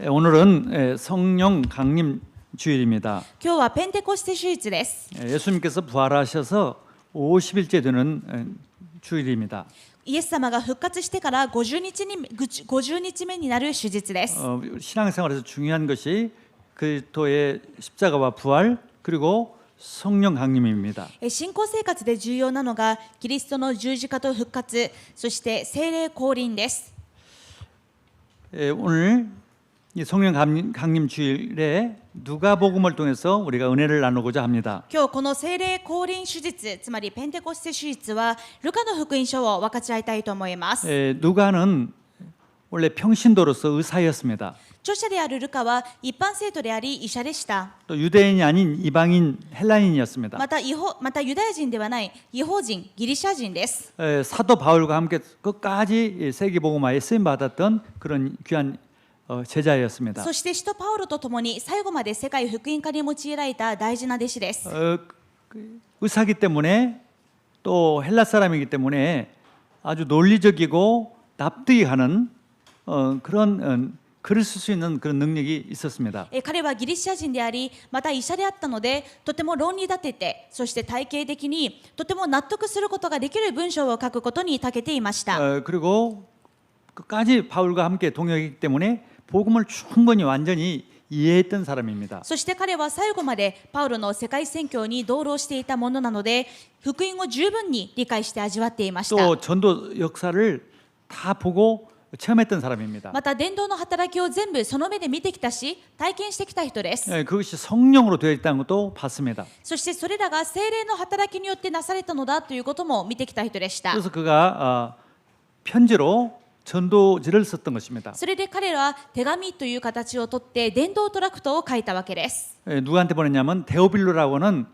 오늘은 성령 강림 주일입니다. 今日はペンテコステ主日です。 예수님께서 부활하셔서 50일째 되는 주일입니다. イエス様が復活してから50日目になる主日です。 신앙생활에서 중요한 것이 그리스도의 십자가와 부활 그리고 성령 강림입니다. 信仰生活で重要なのがキリストの十字架と復活、そして聖霊降臨です。 오늘 이 성령 강림 주일에 누가복음을 통해서 우리가 은혜를 나누고자 합니다. 今日この聖霊降臨主日、つまりペンテコステ主日はルカの福音書を分かち合いたいと思います。 누가는 원래 평신도로서 의사였습니다. 著者であるルカは一般生徒であり医者でした。 또 유대인이 아닌 이방인 헬라인이었습니다. またユダヤ人ではない異邦人、ギリシャ人です。 사도 바울과 함께 끝까지 세계복음화에 쓰임 받았던 그런 귀한 제자였습니다. そして使徒パウロと共に最後まで世界福音化に用いられた大事な弟子です。 의사기 때문에 또 헬라 사람이기 때문에 아주 논리적이고 납득이 가는 그런 글을 쓸 수 있는 그런 능력이 있었습니다. 彼はギリシャ人であり、また医者であったので、とても論理立てて、そして体系的にとても納得することができる文章を書くことに長けていました。 그리고 끝까지 바울과 함께 동역했기 때문에 복음을 충분히 완전히 이해했던 사람입니다. そして彼は最後までパウロの世界宣教に同労していたものなので、福音を十分に理解して味わっていました。 또 전도 역사를 다 보고 체험했던 사람입니다. また伝道の働きを全部その目で見てきたし、体験してきた人です。 그것이 성령으로 되어 있다는 것도 봤습니다. そしてそれらが聖霊の働きによってなされたのだということも見てきた人でした。 그래서 그가 편지로 전도지를 썼던 것입니다. それで彼らは手紙という形をとって伝道トラクトを書いたわけです。 누구한테 보냈냐면 데오빌로라고는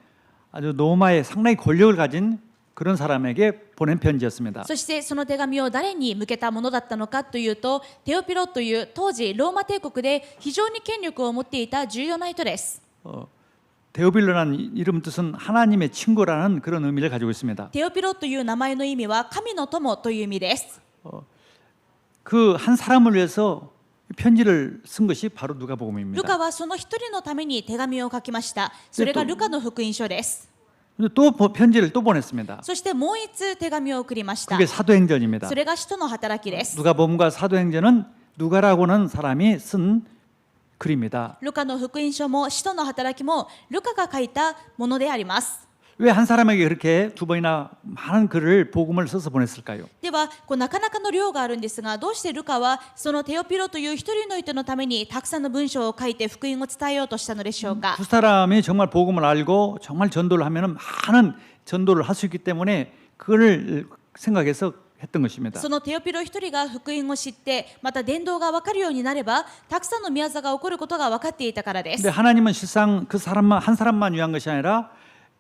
아주 로마의 상당히 권력을 가진 그런 사람에게 보낸 편지였습니다. そしてその手紙を誰に向けたものだったのかというと、テオピロという当時ローマ帝国で非常に権力を持っていた重要な人です。 데오빌로라는 이름 뜻은 하나님의 친구라는 그런 의미를 가지고 있습니다. テオピロという名前の意味は神の友という意味です。 그 한 사람을 위해서 편지를 쓴 것이 바로 누가복음입니다. ルカはその一人のために手紙を書きました。それがルカの福音書です。 또 편지를 또 보냈습니다. そしてもう一通手紙を送りました。 그게 사도행전입니다. それが使徒の働きです。 누가복음과 사도행전은 누가라고는 사람이 쓴 글입니다. ルカの福音書も使徒の働きもルカが書いたものであります。 왜 한 사람에게 그렇게 두 번이나 많은 글을 복음을 써서 보냈을까요? ではなかなかの量があるんですが、どうしてルカはそのテオピロという一人の人のためにたくさんの文章を書いて福音を伝えようとしたのでしょうか。 두 사람이 정말 복음을 알고 정말 전도를 하면은 많은 전도를 할 수 있기 때문에 그걸 생각해서 했던 것입니다. そのテオピロ一人が福音を知って、また伝道が分かるようになれば、たくさんの宮座が起こることが分かっていたからです。 근데 하나님은 실상 그 사람만 한 사람만 위한 것이 아니라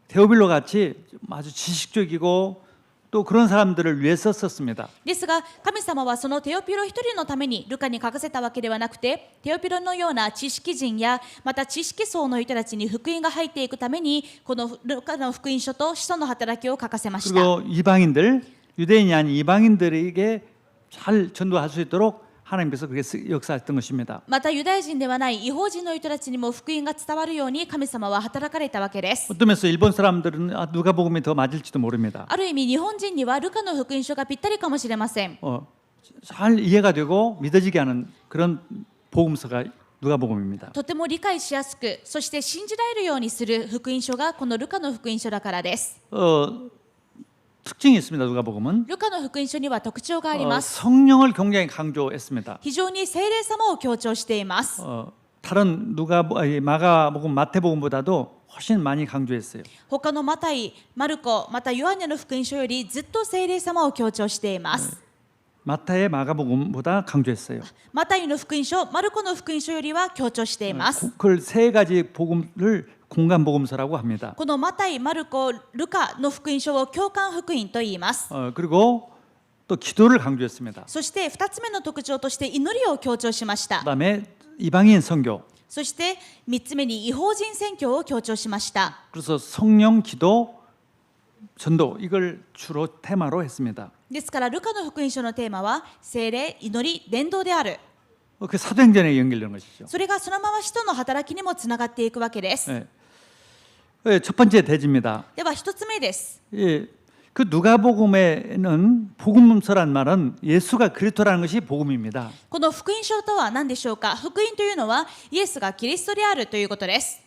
데오빌로 같이 아주 지식적이고 또 그런 사람들을 위해서 썼습니다. ですが神様はそのテオピロ一人のためにルカに書かせたわけではなくて、テオピロのような知識人やまた知識層の人たちに福音が入っていくために、このルカの福音書と使徒の働きを書かせました。 그리고 이방인들 유대인이 아닌 이방인들에게 잘 전도할 수 있도록 하나님께서 그렇게 역사했던 것입니다. またユダヤ人ではない異邦人の人たちにも福音が伝わるように神様は働かれたわけです。 어떤 면에서 일본 사람들은 누가복음이 더 맞을지도 모릅니다. ある意味日本人にはルカの福音書がぴったりかもしれません。 잘 이해가 되고 믿어지게 하는 그런 복음서가 누가복음입니다. とても理解しやすく、そして信じられるようにする福音書がこのルカの福音書だからです。 특징이 있습니다. 누가복음은 ルカの福音書には特徴があります。 성령을 굉장히 강조했습니다. 非常に聖霊様を強調しています。 다른 마가복음, 마태복음보다도 훨씬 많이 강조했어요. 他のマタイ、マルコ、またヨハネの福音書よりずっと聖霊様を強調しています。 마태의 마가복음보다 강조했어요. マタイの福音書、マルコの福音書よりは強調しています。 그걸 세 가지 복음을 공간 복음서라고 합니다. このマタイ、マルコ、ルカの福音書を共感福音と言います。 그리고 또 기도를 강조했습니다. そして2つ目の特徴として祈りを強調しました。 그다음에 이방인 선교. そして3つ目に異邦人宣教を強調しました。 그래서 성령, 기도, 전도 이걸 주로 테마로 했습니다. ですからルカの福音書のテーマは聖霊、祈り、伝道である。그 사도행전에 연결되는 것이죠. それがそのまま使徒の働きにもつながっていくわけです。 첫 번째 대지입니다. では一つ目です。 그 누가복음에는 복음서란 말은 예수가 그리스도라는 것이 복음입니다. この福音書とは何でしょうか。福音というのはイエスがキリストであるということです。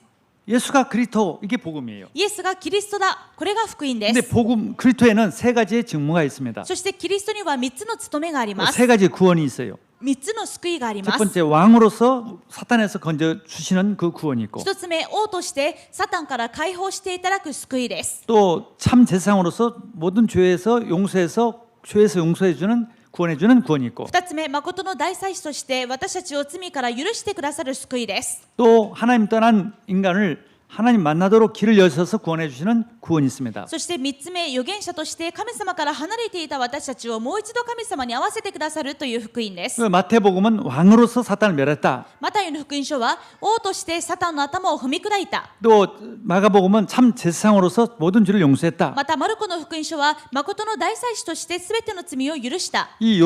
예수가 그리스도 이게 복음이에요. イエスがキリストだ。これが福音で 근데 す。 복음 그리스도에는 세 가지의 직무가 있습니다. そしてキリストには3つの務めがあります。 세 가지 구원이 있어요. 3つの救いがあり 첫 ます。 번째 왕으로서 사탄에서 건져 주시는 그 구원이 있고 1つ目、王としてサタンから解放していただく救いです。 또 참 제사장으로서 모든 죄에서 용서해서 죄에서 용서해 주는 구원해 주는 구원이 있고 2つ目、誠の大祭司として私たちを罪から許してくださる救いです。 또 하나님 떠난 인간을 하나님 만나도록 길을 여셔서 구원해 주시는 구원이 있습니다. そして3つ目、預言者として神様から離れていた私たちをもう一度神様に合わせてくださるという福音です。 그 마태복음은 왕으로서 사탄을 멸했다. マタイの福音書は王としてサタンの頭を踏み砕いた。 또 마가복음은 참 제사장으로서 모든 죄를 용서했다. またマルコの福音書は誠の大祭司として全ての罪を許した。 이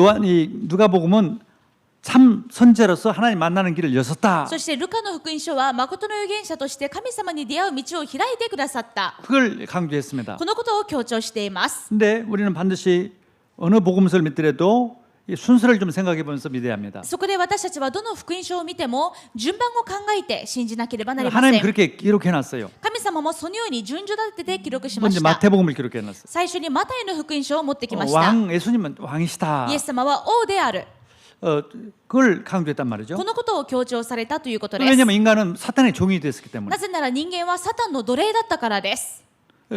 누가복음은 참 선제로서 하나님 만나는 길을 여셨다. そしてルカの福音書は誠の預言者として神様に出会う道を開いてくださった。 그걸 강조했습니다. このことを強調しています。 근데 우리는 반드시 어느 복음서를 믿더라도 이 순서를 좀 생각해 보면서 믿어야 합니다. そこで私たちはどの福音書を見ても順番を考えて信じなければなりませ 하나님 ん。 그렇게 기록해 놨어요. 神様もそのように順序立てて記録しま 먼저 した。 마태복음을 기록해 놨어요. 最初にマタイの福音書を持ってきました。 왕 예수님은 왕이시다. イエス様は王である。 그걸 강조했단 말이죠. このことを強調されたということです。 왜냐하면 인간은 사탄의 종이 됐기 때문에. なぜなら人間はサタンの奴隷だったからです。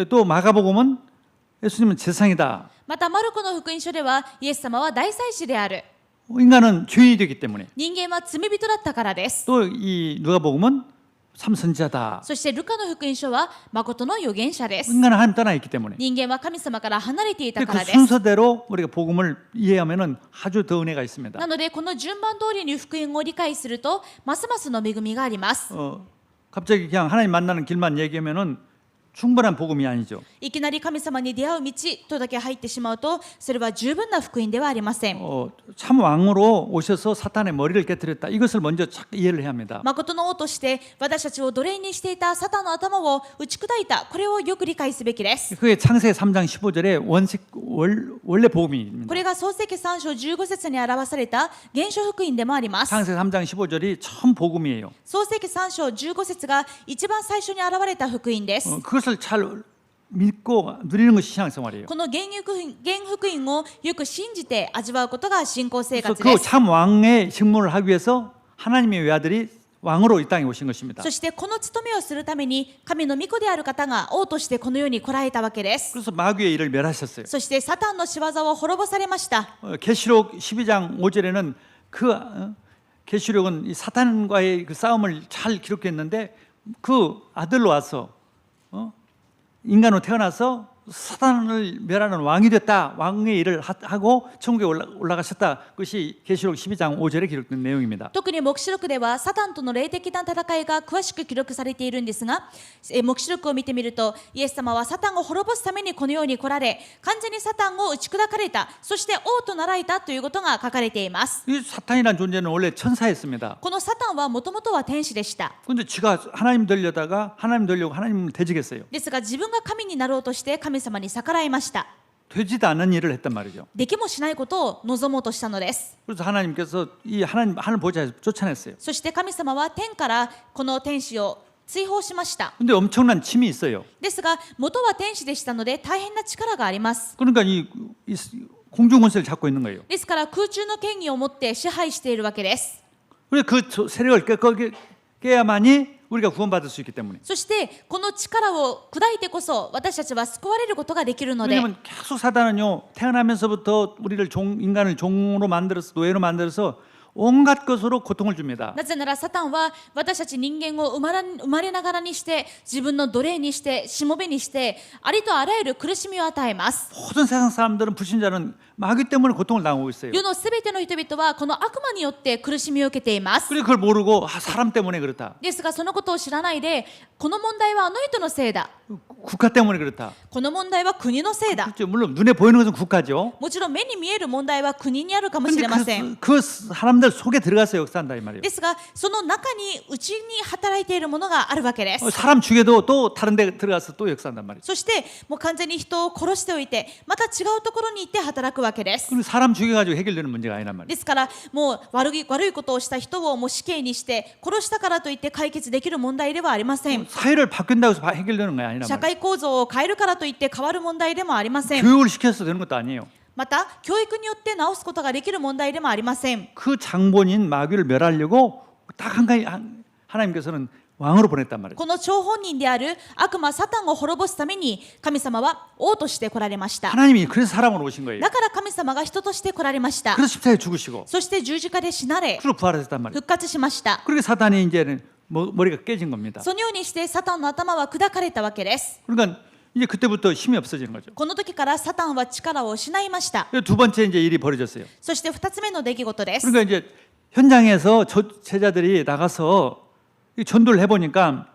또 마가복음은 예수님은 제사장이다. またマルコの福音書ではイエス様は大祭司である。 인간은 죄인이 되기 때문에. 人間は罪人だったからです。 또 이 누가복음은 참 선지자다. そしてルカの福音書は誠の預言者です。 인간은 하나님 떠나 있기 때문에. 人間は神様から離れていた 그 からです。 순서대로 우리가 복음을 이해하면은 아주 더 은혜가 있습니다. なのでこの順番通りに福音を理解するとますますの恵みがあります。 갑자기 그냥 하나님 만나는 길만 얘기하면은 충분한 복음이 아니죠. いきなり神様に出会う道とだけ入ってしまうとそれは十分な福音ではありません。 참 왕으로 오셔서 사탄의 머리를 깨뜨렸다. 이것을 먼저 이해를 해야 합니다. 誠の王として私たちを奴隷にしていたサタンの頭を打ち砕いた。これをよく理解すべきです。 그게 창세기 3장 15절에 원래 복음입니다. これが創世記3章15節に表された原初福音でもあります。 창세기 3장 15절이 처음 복음이에요. 創世記3章15節が一番最初に現れた福音です。 그것을 잘 믿고 누리는 것이 신앙생활이에요. この原福音をよく信じて味わうことが信仰生 그래서 活で 그 す。 참 왕의 직무를 하기 위해서 하나님의 외아들이 왕으로 이 땅에 오신 것입니다. そしてこの務めをするために神の御子である方が王としてこの世に来られたわけです。 그래서 마귀의 일을 멸하셨어요. そしてサタンの仕業を滅ぼされました。 계시록 12장 5절에는 계시록은 이 사탄과의 그 싸움을 잘 기록했는데 그 아들로 와서 인간으로 태어나서 사탄을 멸하는 왕이 됐다. 왕의 일을 하고 천국에 올라가셨다. 그것이 계시록 12장 5절에 기록된 내용입니다. 特に黙示録ではサタンとの霊的な戦いが詳しく記録されているんですが、黙示録を見てみるとイエス様はサタンを滅ぼすためにこの世に来られ、完全にサタンを打ち砕かれた、そして王となられたということが書かれています。 이 사탄이라는 존재는 원래 천사였습니다. このサタンはもともとは天使でした。 그런데 지가 하나님 되려다가 하나님 되려고 하나님을 대적했어요. ですが自分が神になろうとして神様に逆らいました。 되지도 않는 일을 했단 말이죠. できもしないことを望もうとしたのです。 그래서 하나님께서 이 하늘 보좌에서 쫓아냈어요. そして神様は天からこの天使を追放しました。 근데 엄청난 힘이 있어요. ですが元は天使でしたので大変な力があります。 그러니까 이 공중 권세를 잡고 있는 거예요. ですから空中の権威を持って支配しているわけです。 그래서 그 세력을 깨야만이 우리가 구원받을 수 있기 때문에. そしてこの力を砕いてこそ私たちは救われることができるので、 왜냐하면 계속 사단은요 태어나면서부터 우리를 인간을 종으로 만들어서 노예로 만들어서 온갖 것으로 고통을 줍니다. なぜならサタンは私たち人間を生まれながらにして自分の奴隷にしてしもべにしてありとあらゆる苦しみを与えます。 모든 세상 사람들은 불신자는 마귀 때문에 고통을 당하고 있어요. 世のすべての人々はこの悪魔によって苦しみを受けています。 그리고 그걸 모르고 사람 때문에 그렇다. ですがそのことを知らないでこの問題はあの人のせいだ。 국가 때문에 그렇다. この問題は国のせいだ。 그렇죠. 물론 눈에 보이는 것은 국가죠. もちろん目に見える問題は国にあるかもし 근데 れません。 그 사람들 속에 들어가서 역사한다 이 말이에요. ですが、その中に内に働いているものがあるわけです。 사람 죽여도 또 다른 데 들어가서 또 역사한단 말이에요. そしてもう完全に人を殺しておいて、また違うところに行って働くわけです。 그리고 사람 죽여가지고 해결되는 문제가 아니란 말이에요. ですからもう悪いことをした人をもう死刑にして殺したからといって解決できる問題ではありません。 사회를 바꾼다고 해서 해결되는 거 아니란 社 말이에요. 会構造を変えるからといって変わる問題でもありません。 교육을 시켜서 되는 것도 아니에요. また教育によって直すことができる問題でもありません。 그 장본인 마귀를 멸하려고 딱 한 가지 하나님께서는 왕으로 보냈단 말이에요. この張本人である悪魔サタンを滅ぼすために神様は王として来られました。 하나님이 그래서 사람으로 오신 거예요. だから神様が人として来られました。 그래서 십자가에 죽으시고 そして十字架で死なれ 그리고 부활하셨단 말이에요. 復活しました。 그렇게 사단이 이제는 머리가 깨진 겁니다. そのようにしてサタンの頭は砕かれたわけです。 그러니까 이제 그때부터 힘이 없어지는 거죠. この時からサタンは力を失いました。 두 번째 이제 일이 벌어졌어요. そして2つ目の出来事です。 그러니까 이제 현장에서 제자들이 나가서 전도를 해보니까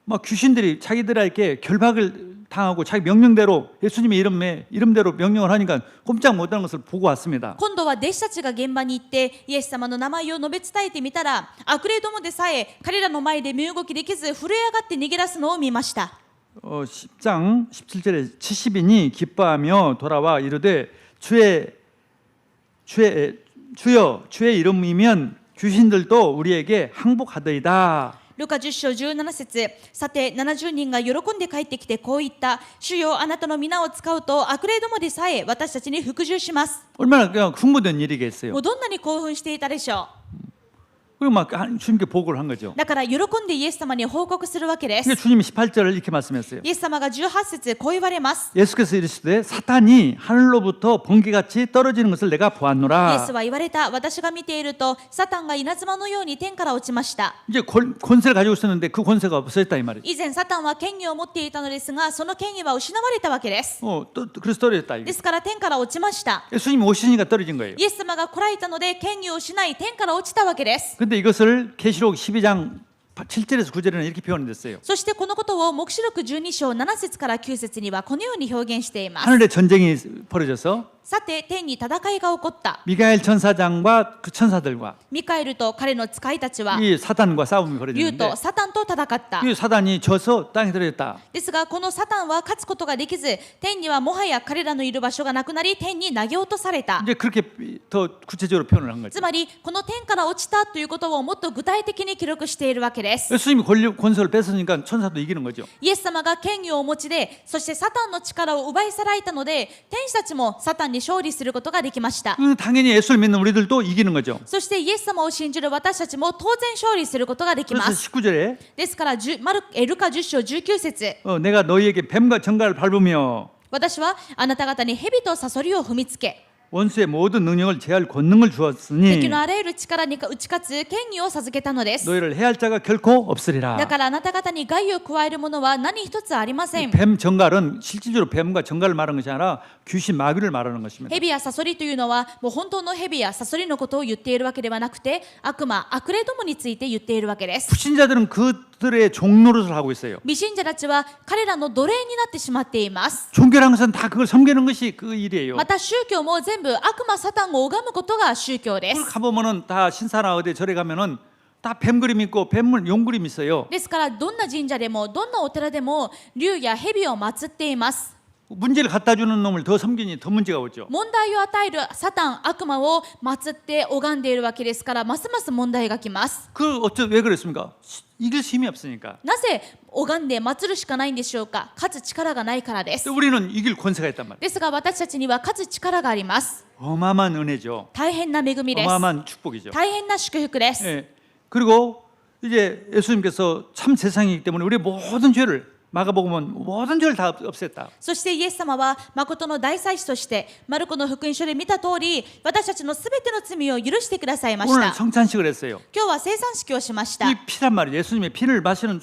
막 귀신들이 자기들에게 결박을 당하고 자기 명령대로 예수님의 이름대로 명령을 하니까 꼼짝 못하는 것을 보고 왔습니다. 今度は弟子たちが現場に行ってイエス様の名前を述べ伝えてみたら、悪霊どもでさえ彼らの前で身動きできず震え上がって逃げ出すのを見ました。 10장 17절에 70인이 기뻐하며 돌아와 이르되 주여 주의 이름이면 귀신들도 우리에게 항복하더이다. ルカ10章17節、さて70人が喜んで帰ってきてこう言った。主よあなたの皆を使うと悪霊どもでさえ私たちに服従します。 얼마나 그냥 흥분된 일이겠어요. もうどんなに興奮していたでしょ 그리고 막 주님께 보고를 한 거죠. う。だから喜んでイエス様に報告するわけです。 근데 주님이 18절을 이렇게 말씀했어요. イエス様が18節こう言われます。 예수께서 이르시되 사탄이 하늘로부터 번개같이 떨어지는 것을 내가 イエス 보았노라. は言われた。私が見ているとサタンが稲妻のように天から落ちました。 이제 권세를 가지고 있었는데 그 권세가 없어졌다 이 말이죠. 以前サタンは権威を持っていたのですが、その権威は失われたわけです。 그래서 떨어졌다. ですから天から落ちました。 예수님이 오시니까 떨어진 거예요. イエス様が来られたので権威を失い天から落ちたわけです。 근데 이것을 계시록 12장 7절에서 9절에는 이렇게 표현이 됐어요. そしてこのことを黙示録12章7節から9節にはこのように表現しています。 하늘에 전쟁이 벌어져서 さて天に戦いが起こった。 미가엘 천사장과 그 천사들과 ミカエルと彼の使いたちは 이 사탄과 싸움이 竜 벌어졌는데 とサタンと戦った。 이 사단이 져서 땅에 들어졌다. ですがこのサタンは勝つことができず、天にはもはや彼らのいる場所がなくなり天に投げ落とされた。 이제 그렇게 더 구체적으로 표현을 한 つ 거죠. まりこの天から落ちたということをもっと具体的に記録しているわけです。 예수님이 권세를 뺏으니까 천사도 이기는 거죠. イエス様が権威をお持ちで、そしてサタンの力を奪い去られたので、天使たちもサタンに勝利することができました。 당연히 예수를 믿는 우리들도 이기는 거죠. そしてイエス様を信じる私たちも当然勝利することができま 그래서 す。 19절에 ですからルカ10章19節、 내가 너희에게 뱀과 정갈을 밟으며 私はあなた方に蛇とサソリを踏みつけ、 원수의 모든 능력을 제할 권능을 敵 주었으니 のあらゆる力に打ち勝つ権威を授けたのです。 너희를 해할 자가 결코 없으리라. だからあなた方に害を加えるものは何一つありません。 뱀 정갈은 실질적으로 뱀과 정갈을 말하는 것이 아니라 귀신 마귀를 말하는 것입니다. 蛇やサソリというのはもう本当の蛇やサソリのことを言っているわけではなくて、悪魔、悪霊どもについて言っているわけです。 불신자들은 그들의 종노릇을 하고 있어요. 未信者たちは彼らの奴隷になってしまっています。 종교라는 것은 다 그걸 섬기는 것이 그 일이에요. また宗教も全部悪魔サタンを拝むことが宗教で 그걸 す。 가보면은 다 신사나 어디 절에 가면은 다 뱀 그림 있고 뱀물 용 그림 있어요. ですからどんな神社でもどんなお寺でも竜や蛇を祀っています。 문제를 갖다 주는 놈을 더 섬기니 더 문제가 오죠. 問題を与えるサタン、悪魔を祀って拝んでいるわけですから、ますます問題がきます。 왜 그랬습니까? 이길 힘이 없으니까. なぜ拝んで祀るしかないんでしょうか。勝つ力がないからです。 우리는 이길 권세가 있단 말이에요. ですが私たちには勝つ力があります。 어마어마한 은혜죠. 大変な恵みです。 어마어마한 축복이죠. 大変な祝福です。 예. 그리고 이제 예수님께서 참 세상이기 때문에 우리의 모든 죄를 마가복음은 모든 죄를 다 없앴다. そしてイエス様は誠の大祭司としてマルコの福音書で見た通り、私たちのすべての罪を許してくださいまし 오늘 た。 성찬식을 했어요. 今日は聖餐式をしました 이 피란 말이에요. 예수님의 피를 마시는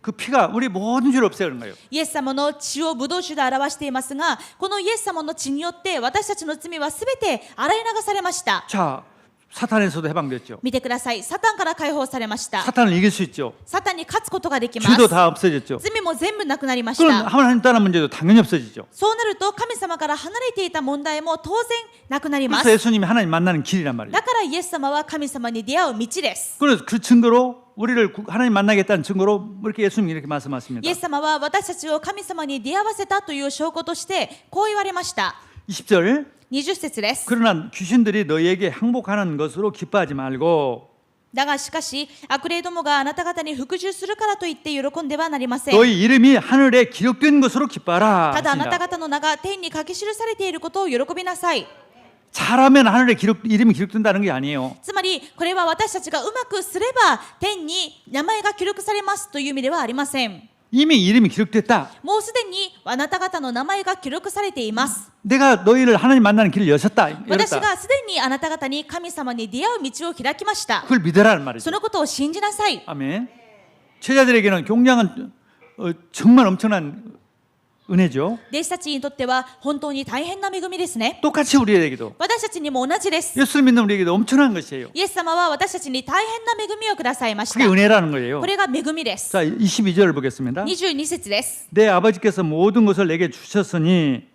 그 피가 우리 모든 죄를 없애는 거예요. イエス様の血をブドウ酒で表していますが、このイエス様の血によって私たちの罪はすべて洗い流されました。 자, 사탄에서도 해방됐죠. 見てください。サタンから解放されました。 사탄을 이길 수 있죠. サタンに勝つことができます。 죄도 다 없어졌죠. 罪も全部なくなりまし 그럼 た。 하나님 떠난 문제도 당연히 없어지죠. そうなると神様から離れていた問題も当然なくなりま 그래서 す。 예수님이 하나님 만나는 길이란 말이에요. だからイエス様は神様に出会う道です。 그래서 그 증거로 우리를 하나님 만나겠다는 증거로 이렇게 예수님이 이렇게 말씀하십니다. イエス様は私たちを神様に出会わせたという証拠としてこう言われました。 20절 20節です。 그러나 귀신들이 너희에게 항복하는 것으로 기뻐하지 말고 だがしかし悪霊どもがあなた方に服従するからといって喜んではなりません。 너희 이름이 하늘에 기록된 것으로 기뻐하라. ただあなた 하신다. 方の名が天に書き記されていることを喜びなさい。 잘하면 하늘에 이름이 기록된다는 게 아니에요. つまりこれは私たちがうまくすれば天に名前が記録されますという意味ではありません。 이미 이름이 기록됐다. もうすでにあなた方の名前が記録されています。 내가 너희를 하나님 만나는 길을 여셨다. 私 열었다. がすでにあなた方に神様に出会う道を開きました。 그걸 믿으라는 そ 말이죠. のことを信じなさい。 아멘. 제자들에게는 굉장한 정말 엄청난 은혜죠. 弟子たちにとっては本当に大変な恵みですね。 똑같이 우리에게도 私たちにも同じです。 예수를 믿는 우리에게도 엄청난 것이에요. イエス様は私たちに大変な恵みをくださいまし 그게 た。 은혜라는 거예요. これが恵みです。 자, 22절을 보겠습니다. 22節です。 내 아버지께서 모든 것을 내게 주셨으니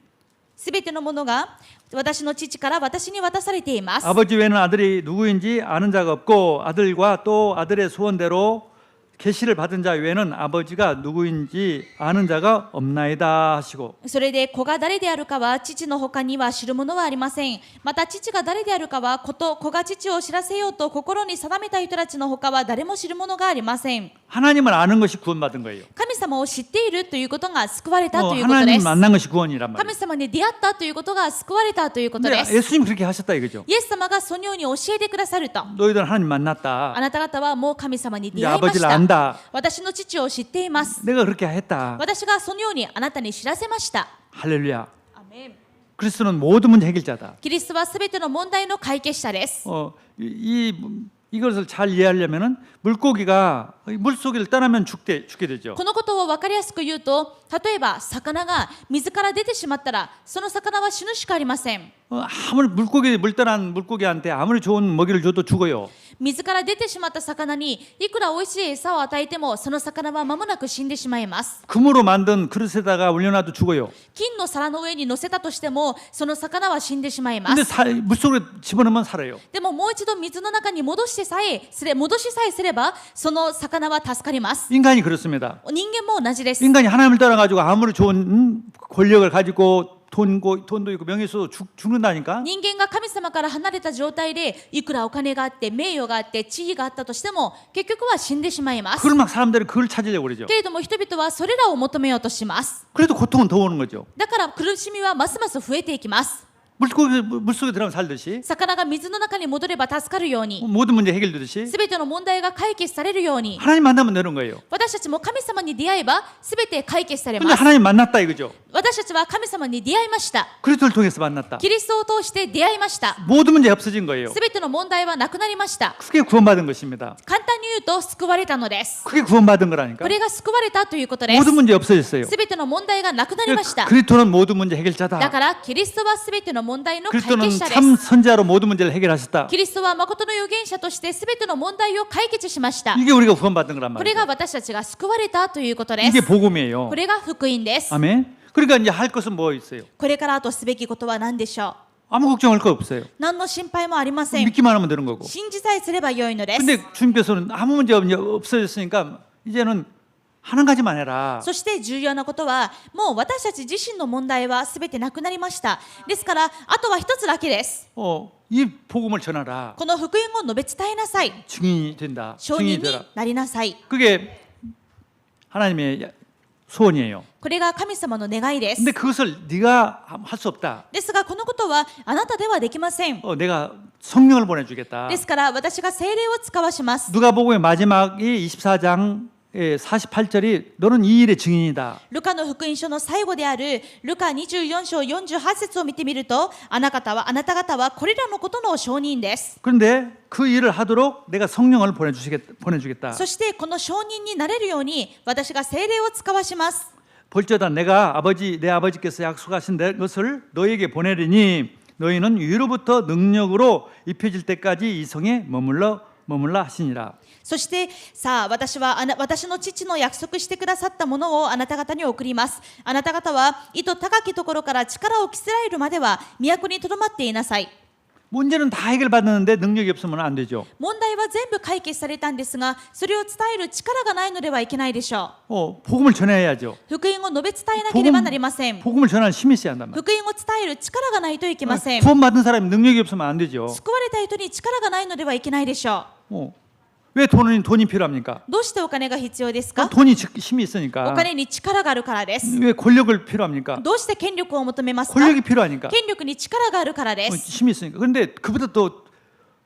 すべてのものが私の父から私に渡されています。 아버지 외에는 아들이 누구인지 아는 자가 없고 아들과 또 아들의 소원대로 계시를 받은 자 외에는 아버지가 누구인지 아는 자가 없나이다 하시고 それで子が誰であるかは父の他には知るものはありません。また父が誰であるかは子と子が父を知らせようと心に定めた人たちの他は誰も知るものがありません。 하나님을 아는 것이 구원받은 거예요. 神様を知っているということが救われたということで 하나님 す。 만난 것이 구원이란 神 말이에요. 様に出会ったということが救われたということで 근데 す。 예수님 그렇게 하셨다 이거죠. イエス様がそのように教えてくださると、 너희들은 하나님 만났다. あなた方はもう神様に 이제 出会いまし 아버지를 た。 안다. 私の父を知っています。 내가 그렇게 했다. 私がそのようにあなたに知らせました。 할렐루야. アメン。 그리스도는 모든 문제 해결자다. キリストはすべての問題の解決者です。 이것을 잘 이해하려면은 물고기가 물속을 떠나면 죽게 되죠. このことを分かりやすく言うと、例えば魚が水から出てしまったらその魚は死ぬしかありません。 아무리 물 떠난 물고기한테 아무리 좋은 먹이를 줘도 죽어요. 水から出てしまった魚にいくら美味しい餌を与えてもその魚は間もなく死んでしまいます。 금으로 만든 그릇에다가 올려놔도 죽어요. 金の皿の上に乗せたとしてもその魚は死んでしまいま 근데 す。 물속에 집어넣으면 살아요. でももう一度水の中に戻しさえすればその魚は助かります。 인간이 그렇습니다. 人間も同じです。 인간이 하나님을 떠나가지고 아무리 좋은 권력을 가지고 돈도 있고 명예도 죽는다니까. 人間が神様から離れた状態でいくらお金があって名誉があって地位があったとしても結局は死んでしまいます。 그걸 막 사람들이 그걸 찾으려고 그러죠. けれども人々はそれらを求めようとします。 그래도 고통은 더 오는 거죠. だから苦しみはますます増えていきます。 물속에 들어가면 살듯이 魚が水の中に戻れば助かるように、 모든 문제 해결되듯이 すべての問題が解決されるように、 하나님 만나면 되는 거예요. 私たちも神様に出会えばすべて解決され 근데 ます。 하나님 만났다 이거죠. 私たちは神様に出会いました。 그리스도를 통해서 만났다. キリストを通して出会いました。 모든 문제 없어진 거예요. すべての問題はなくなりました。 그게 구원받은 것입니다. 簡単に言うと救われたのです。 그게 구원받은 거라니까. これが救われたということです。 모든 문제 없어졌어요. すべての問題がなくなりました。 그리스도는 모든 문제 だ 해결자다. からキリストはすべての問題の解 그리스도는 決者で 참 す。 선지자로 모든 문제를 해결하셨다. キリストは誠の預言者としてすべての問題を解決しました。 이게 우리가 구원받은 거란 これが 말이에요. 私たちが救われたということで 이게 す。 복음이에요. これが福音です。 아멘. 그러니까 이제 할 것은 뭐 있어요? これからあとすべきことは何でしょう。 아무 걱정할 거 없어요. 何の心配もありません。 믿기만 하면 되는 거고. 信じさえすればよいのです。 근데 주님께서는 아무 문제 없어졌으니까 이제는 하는 가지만 해라. そして重要なことはもう私たち自身の問題はすべてなくなりました。ですからあとは一つだけです。 이 복음을 전하라. この福音を述べ伝えなさい。 증인이 된다. 証 증인이 人に 되라. なりなさい。 그게 하나님의 소원이에요. これが神様の願いです。 근데 그것을 네가 할 수 없다. ですがこのことはあなたではできません。 내가 성령을 보내주겠다. ですから私が聖霊を使わします。 누가복음의 마지막이 24장 48절이 너는 이 일의 증인이다. ルカの福音書の最後であるルカ24章48節を見てみると、あなた方はこれらのことの証人です。 그런데 그 일을 하도록 내가 성령을 보내주겠다. そしてこの証人になれるように私が聖霊を使わします。 볼지어다 내가 내 아버지께서 약속하신 것을 너에게 보내리니 너희는 위로부터 능력으로 입혀질 때까지 이 성에 머물라 하시니라. そしてさあ私の父の約束してくださったものをあなた方に送ります。あなた方は意図高きところから力を着せられるまでは都にとどまっていなさい。 문제는 다 해결받았는데 능력이 없으면 안 되죠. 問題は全部解決されたんですが、それを伝える力がないのではいけないでしょ 복음을 전해야죠. う。福音を述べ伝えなければなりません。 복음을 전하는 힘이 있어야 한단 말이에요. 福音を伝える力がないといけません。 구원받은 사람이 능력이 없으면 안 되죠. 救われた人に力がないのではいけないでしょ 왜 돈이 필요합니까? う。どうしてお金が必要ですか？ 돈이 힘이 お 있으니까. 金に力があるからです。 왜 권력을 필요합니까? どうして権力を求めますか？ 권력이 필요하니까. 権力に力があるからです。 힘이 있으니까. 그런데 그보다 또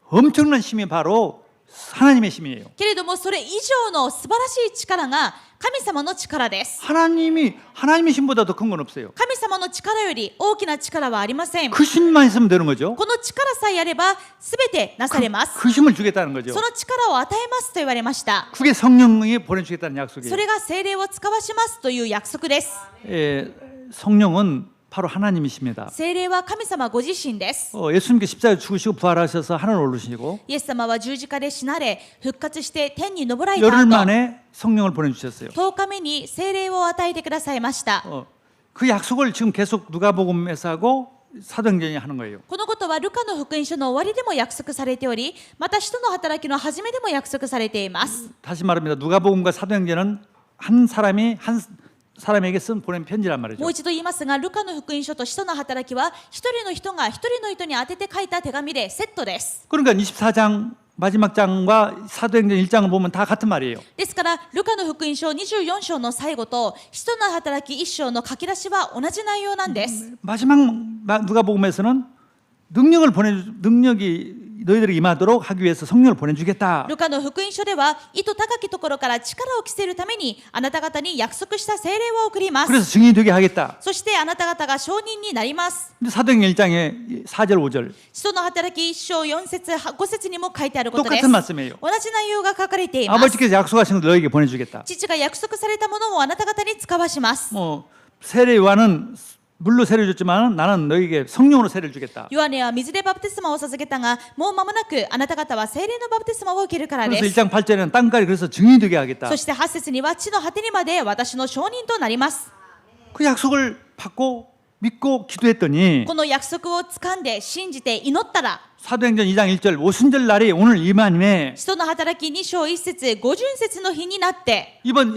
엄청난 힘이 바로 하나님의 힘이에요. けれどもそれ以上の素晴らしい力が神様の力です。 하나님의 힘보다 더 큰 건 없어요. 神様の力より大きな力はありません。 그 힘만 있으면 되는 거죠. この力さえあれば全てなされます。 그 힘을 주겠다는 거죠. その力を与えますと言われました。 그게 성령이 보내주겠다는 약속이에요. それが聖霊を使わしますという約束です。 성령은 바로 하나님이십니다. 聖霊は神様ご自身です。 예수님께 십자가에 죽으시고 부활하셔서 하늘 오르시고 イエス様は十字架で死なれ復活して天に昇られた 열흘 後、 만에 성령을 보내주셨어요. 10日目に聖霊を与えてくださいました。 그 약속을 지금 계속 누가복음에서 하고 사도행전이 하는 거예요. このことはルカの福音書の終わりでも約束されており、また使徒の働きの始めでも約束されています。 다시 말합니다. 누가복음과 사도행전은 한 사람에게 쓴 보낸 편지란 말이죠. もう一度言いますが、ルカの福音書と使徒の働きは一人の人が一人の人に宛てて書いた手紙でセットです。 그러니까 24장 마지막 장과 사도행전 1장을 보면 다 같은 말이에요. ですからルカの福音書24章の最後と使徒の働き1章の書き出しは同じ内容なんです。 마지막 누가복음에서는 능력이 너희들에게 임하도록 하기 위해서 성령을 보내주겠다. ルカの福音書では意図高きところから力を着せるためにあなた方に約束した聖霊を送ります。 그래서 증인이 되게 하겠다. そしてあなた方が証人になります。 근데 사도행전 1장에 4절 5절 使徒の働き1章4節5節にも書いてあることです。 똑같은 말씀이에요. 同じ内容が書かれています。 아버지께서 약속하신 걸 너에게 보내주겠다. 父が約束されたものをあなた方に使わします。 세례 요한은 물로 세례를 줬지만 나는 너에게 성령으로 세례를 주겠다. ヨハネは水でバプテスマを授けたが、もう間もなくあなた方は聖霊のバプテスマを受けるからで 그래서 す。 1장 8절에는 땅까지 그래서 증인이 되게 하겠다. そして8節には地の果てにまで私の証人となります。 그 약속을 받고 믿고 기도했더니 この約束を掴んで信じて祈ったら、 사도행전 2장 1절 오순절 날이 오늘 이만임에 使徒の働き2章1節五巡節の日になって、 이번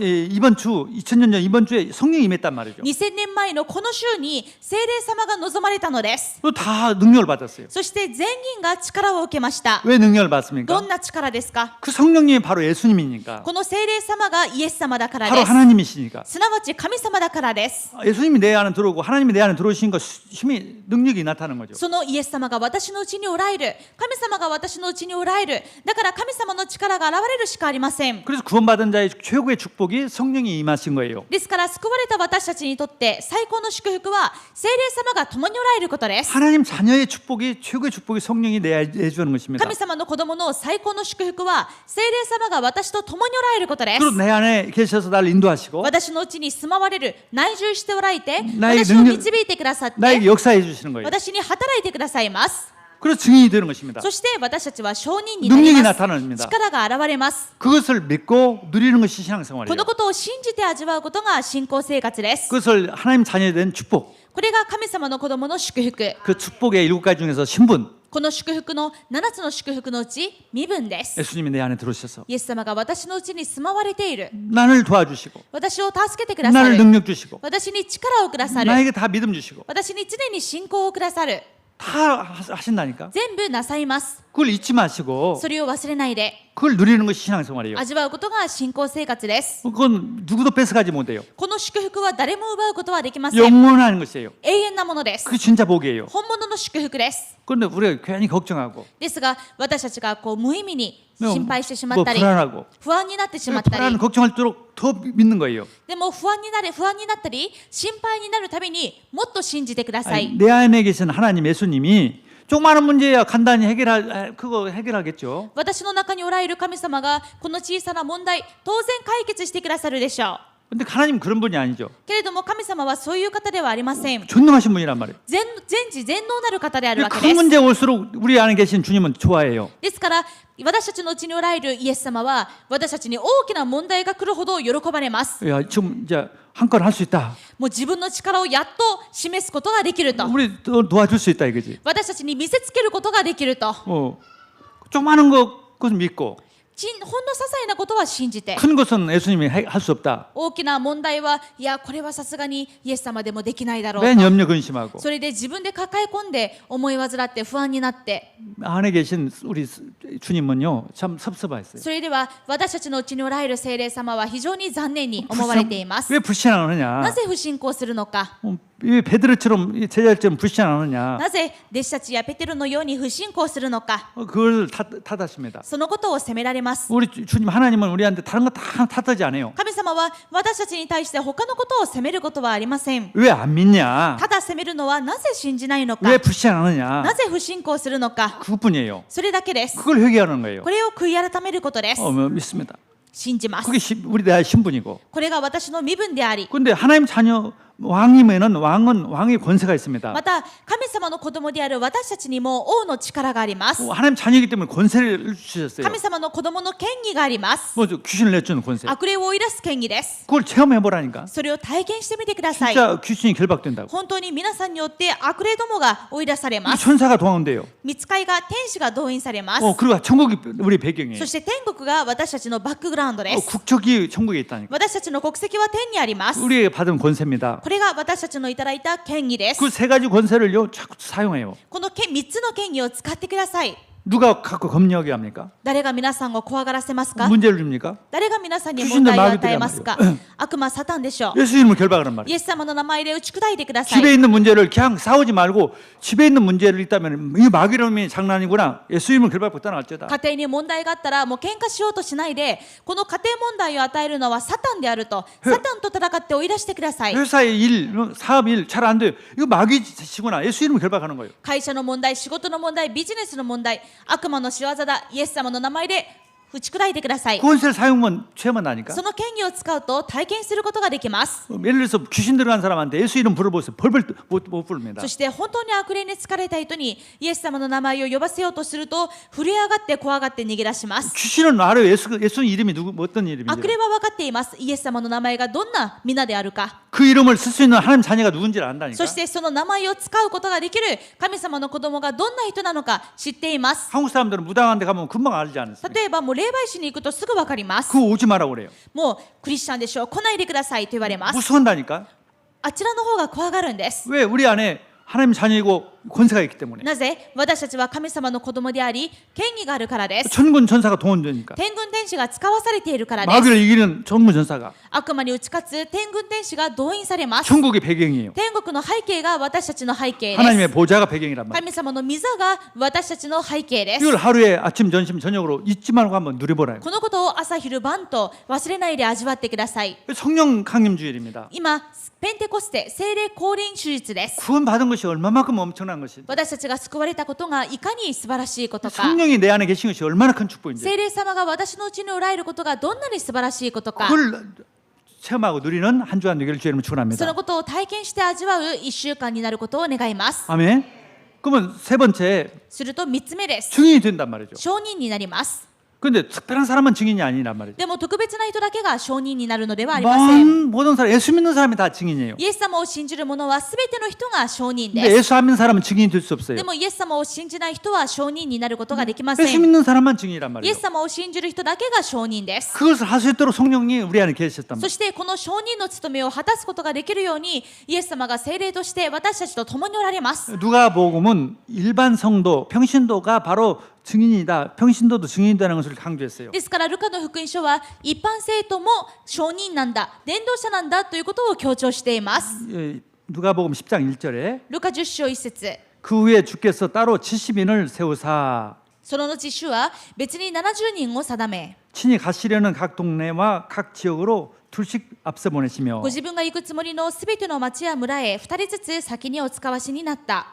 주 2000년 전 이번 주에 성령이 임했단 말이죠. 2000年前のこの週に聖霊様が望まれたのです。 또 다 능력을 받았어요. そして全員が力を受けました。 왜 능력을 ど 받습니까? んな力ですか？ 그 성령님이 바로 예수님이니까. この聖霊様がイエス様だから 바로 です。 하나님이시니까. すなわち神様だからです。 예수님이 내 안에 들어오고 하나님이 내 안에 들어오신 것 힘이 능력이 나타나는 거죠. そのイエス様が私のうちにおられる。神様が私のうちにおられる。だから神様の力が現れるしかありません。 그래서 구원받은 자의 최고의 축복이 성령이 임하신 거예요. ですから救われた私たちにとって最高の祝福は聖霊様が共におられることです。 하나님 자녀의 축복이 최고의 축복이 성령이 내주는 것입니다. 神様の子供の最高の祝福は聖霊様が私と共におられることです。 그리고 내 안에 계셔서 나를 인도하시고 私のうちに住まわれる、内住しておられて、 나에게 私を導いてくださって、 나에게 역사해 주시는 거예요. 私に働いてくださいます。 그래서 증인이 되는 것입니다. そして私たちは証人になり 능력이 ます。 나타납니다. 力が現れます。 그것을 믿고 누리는 것이 こ 신앙생활이에요. のことを信じて味わうことが信仰生活です。 그것을 하나님 자녀에 대한 축복. これが神様の子供の祝福。 그 축복의 7가지 중에서 신분. この祝福の7つの祝福のうち身分です。 예수님이 내 안에 들어오셔서 イエス様が私のうちに住まわれている。 나를 도와주시고 私を助けてくださ 나를 る。 능력 주시고 私に力をくださる。 나에게 다 믿음 주시고 私に常に信仰をくださる。 다 하신다니까. 全部なさいます。 그걸 잊지 마시고 それを忘れないで 그걸 누리는 것이 신앙생활이에요. 味わうことが信仰生活です。 그건 누구도 뺏어가지 못해요. この祝福は誰も奪うことはできません。 영원한 것이에요. 永遠なものです。 그게 진짜 복이에요. 本物の祝福です。 그런데 우리가 괜히 걱정하고 ですが私たちが無意味に心配してしまったり 불안하고 不安になってしまった 불안 り 걱정할수록 더 믿는 거예요. でも不安になったり心配になるたびにもっと信じてください。 아니, 내 안에 계신 하나님 예수님이 조그마한 문제야 간단히 해결하겠죠. 私の中におられる神様がこの小さな問題当然解決してくださるでしょう。 근데 하나님 그런 분이 아니죠. けれども神様はそういう方ではありません。 전능하신 분이란 말이에요. 全知全能なる方であるわけ 큰 です。 문제 올수록 우리 안에 계신 주님은 좋아해요. ですから私たちのうちにおられるイエス様は私たちに大きな問題が来るほど喜ばれます。 야, 지금 이제 한 건 할 수 있다. もう自分の力をやっと示すことができると。 우리 도와줄 수 있다 이거지. 私たちに見せつけることができると。 조그마한 것은 믿고 ほんの些細なことは信じて、 큰 것은 예수님이 할 수 없다. 大きな問題はいやこれはさすがにイエス様でもできないだろう 맨 と。 염려 근심하고 それで自分で抱え込んで思い煩って不安になって、 안에 계신 우리 주님은요 참 섭섭했어요. それでは私たちのうちにおられる聖霊様は非常に残念に思われています。 왜 불신하느냐? なぜ不信仰するのか。 왜 베드로처럼 제자처럼 불신하느냐? なぜ弟子たちやペテロのように不信仰するのか。 그걸 탓하십니다. そのことを責められます。 우리 주님 하나님은 우리한테 다른 거 다 탓하지 않아요. 神様は私たちに対して他のことを責めることはありません。 왜 안 믿냐? ただ責めるのはなぜ信じないのか、 왜 불신하느냐? なぜ不信仰するのか、 그것뿐이에요. それだけです。 그걸 회개하는 거예요. これを悔い改めることです。 믿습니다. 信じます。 그게 우리 나의 신분이고. これが私の身分であり、 근데 하나님 자녀 왕이면은 왕은 왕의 권세가 있습니다. また神様の子供である私たちにも王の力があります。 하나님 자녀이기 때문에 권세를 주셨어요. 神様の子供の権威があります。 뭐 귀신을 내쫓는 권세. 悪霊を追い出す権威です。 그걸 체험해 보라니까. それを体験してみてください。 진짜 귀신이 결박된다고. 本当に皆さんによって悪霊どもが追い出されま 이 す。 천사가 동원돼요. 御使いが天使が動員されます。 그리고 천국이 우리 배경이에요. そして天国が私たちのバックグラウンドです。 국적이 천국에 있다니까. 私たちの国籍は天にあります。 우리에게 받은 권세입니다. これが私たちのいただいた権威です。 그 세 가지 권세를요 자꾸 사용해요. この3つの権威を使ってください。 누가 갖고 겁력이 합니까? 誰が皆さんを怖がらせますか？ 문제를 줍니까? 誰が皆さんに問題を与えますか？悪魔サタンでしょう。 예수 이름을 결박하란 말이에요. イエス様の名前で打ち砕いてください。 집에 있는 문제를 그냥 싸우지 말고 집에 있는 문제를 있다면 이 마귀놈이 장난이구나. 예수 이름을 결박부터 나갈지다. 家庭に問題があったらもう喧嘩しようとしないで、この家庭問題を与えるのはサタンであると、サタンと戦って追い出してください。 회사의 일, 사업 일 잘 안 돼요. 이거 마귀시구나. 예수 이름을 결박하는 거예요. 会社の問題、仕事の問題、ビジネスの問題、悪魔の仕業だ。イエス様の名前で打ち砕いてください。 권세를 사용하면 체험은 나니까. その権威を使うと体験することができます。 예를 들어서 귀신 들어간 사람한테 예수 이름 불러보세요. 벌벌 못 부릅니다. そして本当に悪霊に疲れた人にイエス様の名前を呼ばせようとすると震え上がって怖がって逃げ出します。 귀신은 알아요. 예수 이름이 어떤 이름인지. 悪霊は分かっています。イエス様の名前がどんな皆であるか。 그 이름을 쓸 수 있는 하나님 자녀가 누군지를 안다니까. そしてその名前を使うことができる神様の子供がどんな人なのか知っています。 한국 사람들은 무당한 데 가면 금방 알지 않습니까? 例えばもう霊媒師に行くとすぐ分かります。 그거 오지 마라고 그래요. もうクリスチャンでしょう、来ないでくださいと言われます。 무서운다니까. あちらの方が怖がるんです。 왜 우리 안에 하나님 자녀이고 권세가 있기 때문에. なぜ私たちは神様の子供であり権威があるからです。 천군 전사가 동원되니까. 天軍天使が使わされているからです。 마귀를 이기는 천군 전사가 悪魔に打ち勝つ天軍天使が動員されます。 천국의 배경이에요. 天国の背景が私たちの背景で 하나님의 す。 보좌가 배경이란 말이에요. 神様の御座が私たちの背景です。 이걸 하루에 아침, 점심, 저녁으로 잊지 말고 한번 누려보라요. このことを朝昼晩と忘れないで味わってください。 성령 강림주일입니다. 今ペンテコステ聖霊降臨手術です。 구원받은 것이 얼마만큼 엄청난 것인지. 私たちが救われたことがいかに素晴らしいことか。 성령이 내 안에 계신 것이 얼마나 큰 축복인지. 聖霊様が私のうちにおられることがどんなに素晴らしいことか。 그걸 체험하고 누리는 한 주간 되기를 주의 이름으로 そ 축원합니다. のことを体験して味わう1週間になることを願います。 아멘. 그러면 세 번째 すると3つ目です。 증인이 된단 말이죠. 証人になります。 근데 특별한 사람은 증인이 아니란 말이죠. でも特別な人だけが証人になるのではありません。 모든 사람, 예수 믿는 사람이 다 증인이에요. イエス様を信じる者はすべての人が証人 근데 です。 예수 안 믿는 사람은 증인이 될 수 없어요. でもイエス様を信じない人は証人になることができませ 예수 ん。 믿는 사람만 증인이란 イエ 말이에요. ス様を信じる人だけが証人です。 그것을 할 수 있도록 성령이 우리 안에 계셨단 そ 말이에요. してこの証人の務めを果たすことができるようにイエス様が聖霊として私たちと共におられます。 누가복음은 일반 성도, 평신도가 바로 증인이다. 평신도도 증인이라는 것을 강조했어요. ですからルカの福音書は一般生徒も証人なんだ、伝道者なんだということを強調しています。 누가복음 10장 1절에 ルカ10章1節、 그 후에 주께서 따로 70인을 세우사 その後主は別に70人を定め 친히 가시려는 각 동네와 각 지역으로 둘씩 앞서 보내시며 ご自分が行くつもりのすべての町や村へ2人ずつ先にお使わしになった。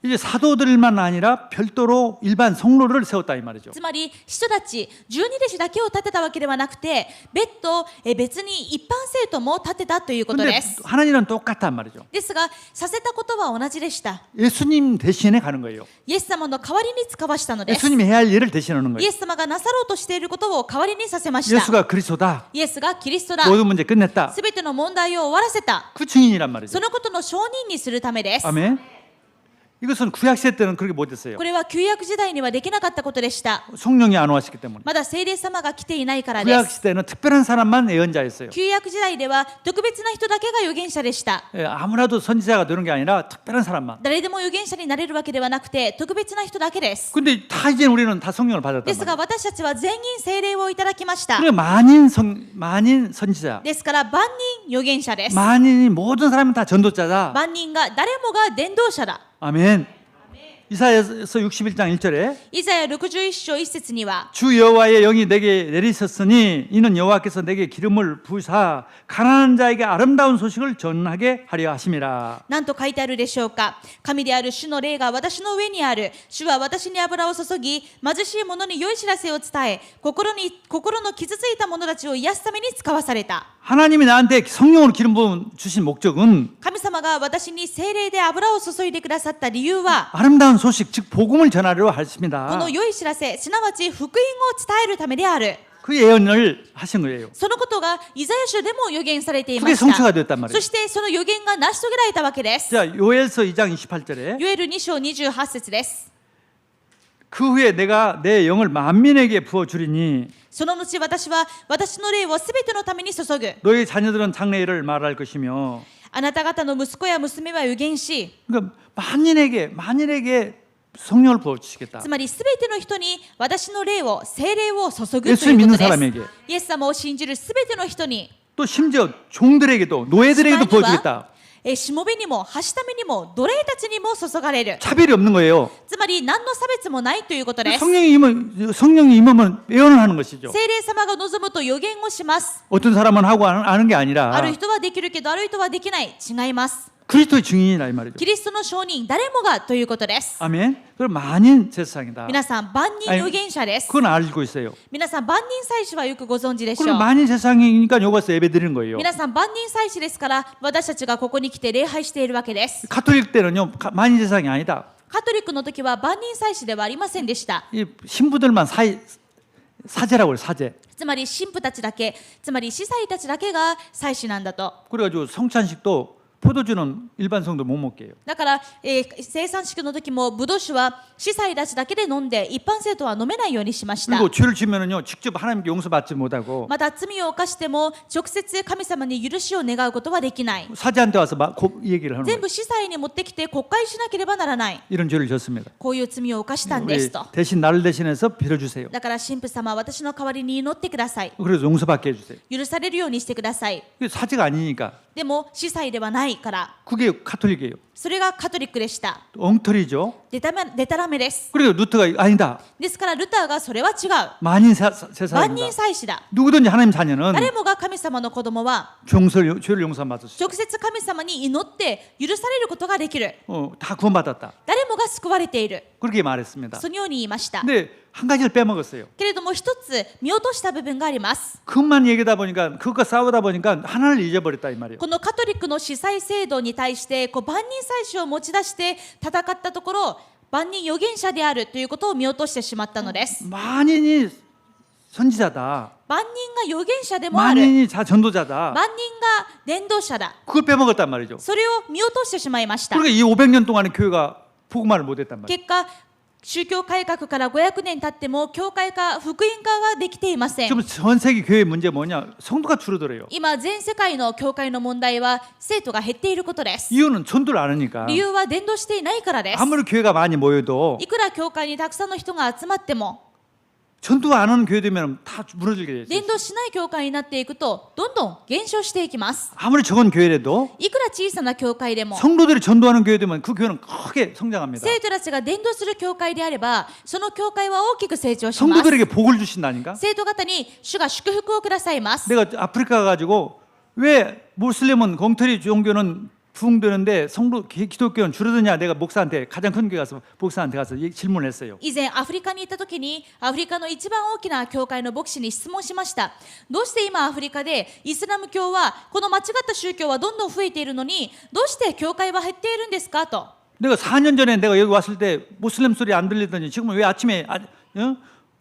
이제 사도들만 아니라 별도로 일반 성로를 세웠다 이 말이죠. つまり人たち十二弟子だけを立てたわけではなくて別に一般生徒も立てたということ 근데 です。 하나님은 똑같단 말이죠. ですがさせたことは同じでした。 예수님 대신에 가는 거예요. イエス様の代わりに使わしたのです。 예수님이 해야 할 일을 대신하는 イ 거예요. エス様がなさろうとしていることを代わりにさせました。 예수가 그리스도다. イエスがキリストだ。 모든 문제 끝냈다. すべての問題を終わらせた。 그 증인이란 말이죠. そのことの証人にするためです。 아멘. 이것은 구약 시대 때는 그렇게 못했어요. これは旧約時代にはできなかったことでした。 성령이 안 오셨기 때문에. まだ聖霊様が来ていないからで 구약 す。 시대는 특별한 사람만 예언자였어요. 旧約時代では特別な人だけが預言者でした。 예, 아무나도 선지자가 되는 게 아니라 특별한 사람만. 誰でも預言者になれるわけではなくて特別な人だけです。 근데 다 이제 우리는 다 성령을 받았단 ですが 말이에요. 私たちは全員聖霊をいただきました。 그러니까 만인 선지자. ですから万人預言者です。 만인이 모든 사람은 다 전도자다. 万人が誰もが伝道者だ。 아멘. 이사야서 61장 1절에 イザヤ61章1節には 주 여호와의 영이 내게 내리셨으니 이는 여호와께서 내게 기름을 부으사 가난한 자에게 아름다운 소식을 전하게 하려 하심이라. 何と書いてあるでしょうか。神である主の霊が私の上にある。主は私に油を注ぎ、貧しい者に良い知らせを伝え、心の傷ついた者たちを癒すために使わされた。 하나님이 나한테 성령으로 기름 부음 주신 목적은 神様が私に聖霊で油を注いでくださった理由は、 아름다운 소식 즉 복음을 전하려 こ 하십니다. の良い知らせ、すなわち福音を伝えるためである。 그 예언을 하신 거예요. そのことがイザヤ書でも予言されていま 그게 した。 성취가 됐단 말이에요. そしてその予言が成し遂げられたわけです。 자, 요엘서 2장 28절에 ヨエル2章28節です。 그 후에 내가 내 영을 만민에게 부어 주리니 その後私は私の霊をすべてのために注ぐ。 너희 자녀들은 장래일을 말할 것이며 あなた方の息子や娘は預言し、 그러니까 만인에게 성령을 부어 주시겠다. つまりすべての人に私の霊を聖霊を注ぐと 예수 いう 믿는 ことで 사람에게 す。イエス様を信じるすべての人に、 또 심지어 종들에게도 노예들에게도 부어주겠다. しもべにもはしためにも奴隷たちにも注がれる。 차별이 없는 거예요. つまり何の差別もないということです。 성령이 임하면 예언을 하는 것이죠. 聖霊様が望むと予言をします。 어떤 사람은 하고 아는 게 あ 아니라 る人はできるけどある人はできない。違います。 그리스도의 증인이라 이 말이죠. キリストの証人、誰もがということです。 아멘. 그럼 만인 제사장이다. 皆さん、万人預言者です。 그건 알고 있어요. 皆さん、万人祭司はよくご存知でしょ 그럼 う。 만인 제사장이니까 여기서 예배 드리는 거예요. 皆さん、万人祭司ですから私たちがここに来て礼拝しているわけです。 가톨릭 때는요 만인 제사장이 아니다. カトリックの時は万人祭司ではありませんでした。 이 신부들만 사제라고 해요. 사제. つまり神父たちだけ、つまり司祭たちだけが祭司なんだと。 그래가지고 성찬식도 포도주는 일반 성도 못 먹게 해요. だから、生産式の時もブドウ酒は司祭たちだけで飲んで一般生徒は飲めないようにしました。 그리고 죄를 지면은요 직접 하나님께 용서받지 못하고 また罪を犯しても直接神様に許しを願うことはできない。 사제한테 와서 얘기를 하는 全 거예요. 部司祭に持ってきて国会しなければならない。 이런 죄를 졌습니다. こういう罪を犯したんですと。 대신 나를 대신해서 빌어주세요. だから神父様は私の代わりに祈ってください。 그래서 용서받게 해주세요. 許されるようにしてください。 이게 사제가 아니니까 でも司祭ではないから。 그게 카톨릭이에요. それがカトリックでした。 엉터리죠. でたらめです。 그리고 루터가 아니다. ですからルターがそれは違う。 만인 万 제사장입니다. 人祭司だ。 누구든지 하나님 자녀는 誰もが神様の子供は 죄를 용서받을 수 있어요. 直接神様に祈って許されることができる。 다 구원받았다. 誰もが救われている。 그렇게 말했습니다. そのように言いました。 근데 한 가지를 빼먹었어요. けれども一つ見落とした部分があります。 그것만 얘기하다 보니까 그것과 싸우다 보니까 하나를 잊어버렸다 이 말이에요. このカトリックの司祭制度に対して万人祭司を持ち出して戦ったところ、万人預言者であるということを見落としてしまったのです。 만인이 선지자다. 万人が預言者でもある。 만인이 전도자다. 万人が伝道者だ。 그걸 빼먹었단 말이죠. それを見落としてしまいました。 그러니까 이 500년 동안에 교회가 복음화를 못했단 말이에요. 結果、宗教改革から500年経っても教会化、福音化ができていません。 지금 전 세계 교회 문제 뭐냐? 성도가 줄어들어요. 今、全世界の教会の問題は生徒が減っていることです。 이유는 전도를 안 하니까. 理由は伝道していないからです。 아무리 교회가 많이 모여도 いくら教会にたくさんの人が集まっても、 전도 안 하는 교회 되면 다 무너지게 돼요. 伝道しない教会になっていくとどんどん減少していきます。 아무리 적은 교회라도 いくら小さな教会でも 성도들이 전도하는 교회 되면 그 교회는 크게 성장합니다. 生徒たちが伝道する教会であればその教会は大きく成長します。 성도들에게 복을 주신다니까. 生徒方に主が祝福をくださいます。 내가 아프리카 가지고 왜 모슬림은 엉터리 종교는 부흥되는데 성도 기독교는 줄어드냐? 내가 목사한테 가장 큰 교회 가서 목사한테 가서 질문을 했어요.以前アフリカに行った時にアフリカの一番大きな教会の牧師に質問しました。どうして今アフリカでイスラム教はこの間違った宗教はどんどん増えているのにどうして教会は減っているんですかと。 내가 4년 전에 내가 여기 왔을 때 모슬렘 소리 안 들리더니 지금은 왜 아침에